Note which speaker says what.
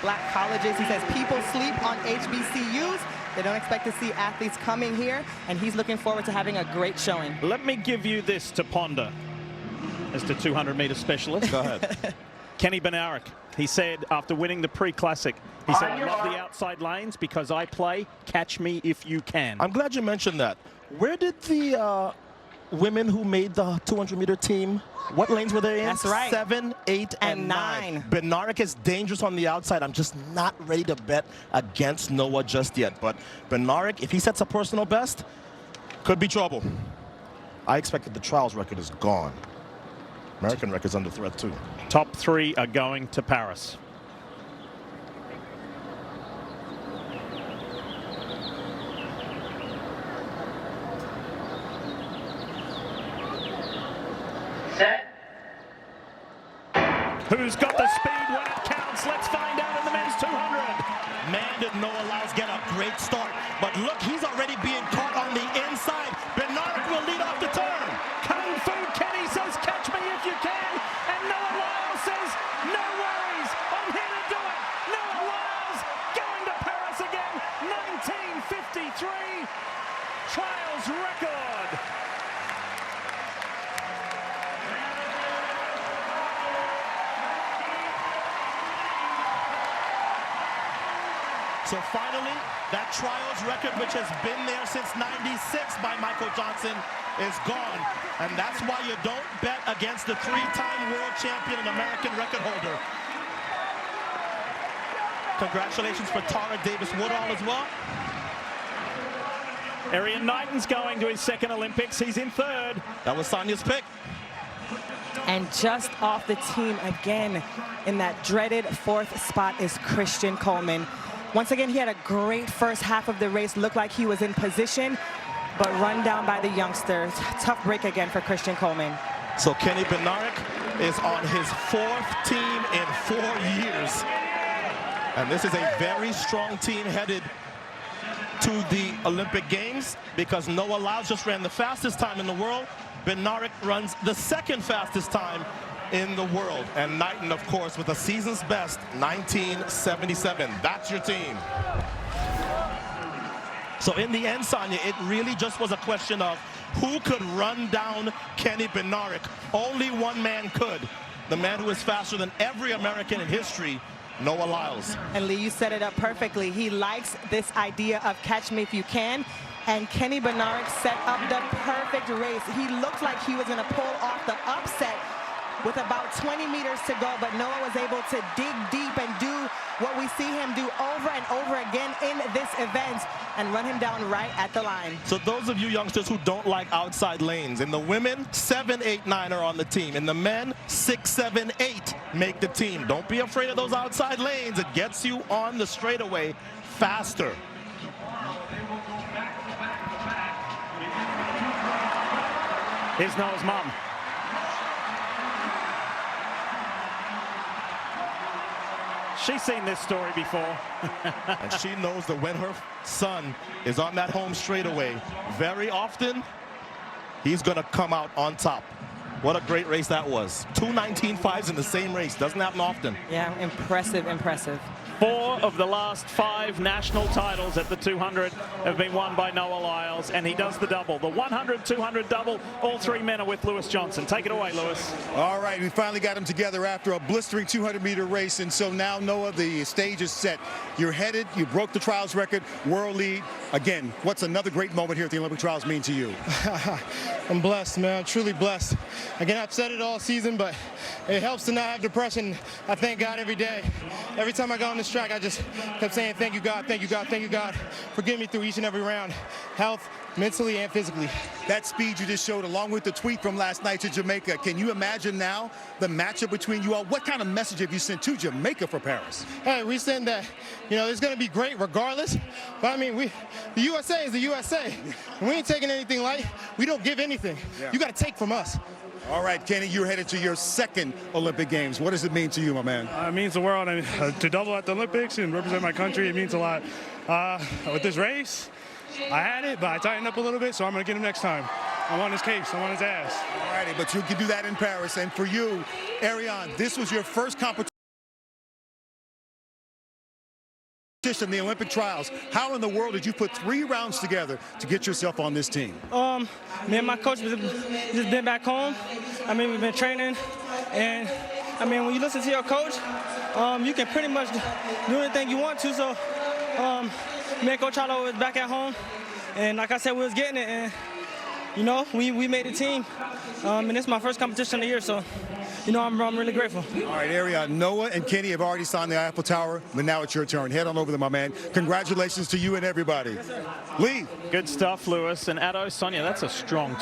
Speaker 1: Black colleges. He says people sleep on HBCUs. They don't expect to see athletes coming here, and he's looking forward to having a great showing.
Speaker 2: Let me give you this to ponder as the 200-meter specialist.
Speaker 3: Go ahead.
Speaker 2: Kenny Bednarek, he said after winning the pre-classic, he said, I love the outside lanes because I play catch me if you can.
Speaker 3: I'm glad you mentioned that. Where did the women who made the 200-meter team, what lanes were they in?
Speaker 1: That's right.
Speaker 3: 7, 8, and 9. Bednarek is dangerous on the outside. I'm just not ready to bet against Noah just yet. But Bednarek, if he sets a personal best, could be trouble. I expect that the trials record is gone. American record's under threat, too.
Speaker 2: Top 3 are going to Paris.
Speaker 4: Set.
Speaker 2: Who's got the speed when it counts? Let's find out in the men's 200.
Speaker 3: Man, did Noah Lyles get a great start. But look, he's already being caught on the inside. Bednarek will lead off the turn.
Speaker 2: Kung Fu Kenny says, catch me if you can. And Noah Lyles says, no worries, I'm here to do it. Noah Lyles going to Paris again. 1953 trials record.
Speaker 3: So finally, that trials record, which has been there since '96 by Michael Johnson, is gone. And that's why you don't bet against the 3-time world champion and American record holder. Congratulations for Tara Davis-Woodall as well.
Speaker 2: Erriyon Knighton's going to his second Olympics. He's in third.
Speaker 3: That was Sonia's pick.
Speaker 1: And just off the team again in that dreaded 4th spot is Christian Coleman. Once again, he had a great first half of the race. Looked like he was in position, but run down by the youngsters. Tough break again for Christian Coleman.
Speaker 3: So Kenny Bednarek is on his 4th team in 4 years. And this is a very strong team headed to the Olympic Games because Noah Lyles just ran the fastest time in the world. Bednarek runs the 2nd fastest time in the world. And Knighton, of course, with a season's best, 1977. That's your team. So in the end, Sonia, it really just was a question of who could run down Kenny Bednarek. Only one man could. The man who is faster than every American in history, Noah Lyles.
Speaker 1: And Lee, you set it up perfectly. He likes this idea of catch me if you can. And Kenny Bednarek set up the perfect race. He looked like he was going to pull off the upset with about 20 meters to go, but Noah was able to dig deep and do what we see him do over and over again in this event and run him down right at the line.
Speaker 3: So those of you youngsters who don't like outside lanes, in the women, 7, 8, 9 are on the team. In the men, 6, 7, 8 make the team. Don't be afraid of those outside lanes. It gets you on the straightaway faster.
Speaker 2: Here's Noah's mom. She's seen this story before.
Speaker 3: And she knows that when her son is on that home straightaway, very often, he's going to come out on top. What a great race that was. 2 19.5s in the same race. Doesn't happen often.
Speaker 1: Yeah, impressive, impressive.
Speaker 2: 4 of the last 5 national titles at the 200 have been won by Noah Lyles, and he does the double. The 100-200 double, all 3 men are with Lewis Johnson. Take it away, Lewis.
Speaker 5: All right, we finally got them together after a blistering 200-meter race, and so now, Noah, the stage is set. You're headed, you broke the trials record, world lead. Again, what's another great moment here at the Olympic trials mean to you?
Speaker 6: I'm blessed, man. I'm truly blessed. Again, I've said it all season, but it helps to not have depression. I thank God every day. Every time I got on this track, I just kept saying, thank you, God, thank you, God, thank you, God, for getting me through each and every round, health, mentally and physically.
Speaker 5: That speed you just showed, along with the tweet from last night to Jamaica, can you imagine now the matchup between you all? What kind of message have you sent to Jamaica for Paris?
Speaker 6: Hey, we send that, you know, it's going to be great regardless, but I mean, the USA is the USA. We ain't taking anything light. We don't give anything.
Speaker 5: Yeah.
Speaker 6: You got to take from us.
Speaker 5: All right, Kenny, you're headed to your 2nd Olympic Games. What does it mean to you, my man?
Speaker 7: It means the world. I mean, to double at the Olympics and represent my country, it means a lot. With this race, I had it, but I tightened up a little bit, so I'm going to get him next time. I'm on his case. I'm on his ass.
Speaker 5: All righty, but you can do that in Paris. And for you, Erriyon, this was your first competition. In the Olympic trials, how in the world did you put 3 rounds together to get yourself on this team?
Speaker 4: Me and my coach just been back home. I mean, we've been training, and I mean, when you listen to your coach, you can pretty much do anything you want to. So, me and Coach Harlow was back at home, and like I said, we was getting it, and you know, we made a team, and it's my first competition of the year, so. You know, I'm really grateful.
Speaker 5: All right, Ari, Noah and Kenny have already signed the Eiffel Tower, but now it's your turn. Head on over there, my man. Congratulations to you and everybody.
Speaker 4: Yes, sir.
Speaker 5: Lee.
Speaker 2: Good stuff, Lewis. And Addo, Sonia, that's a strong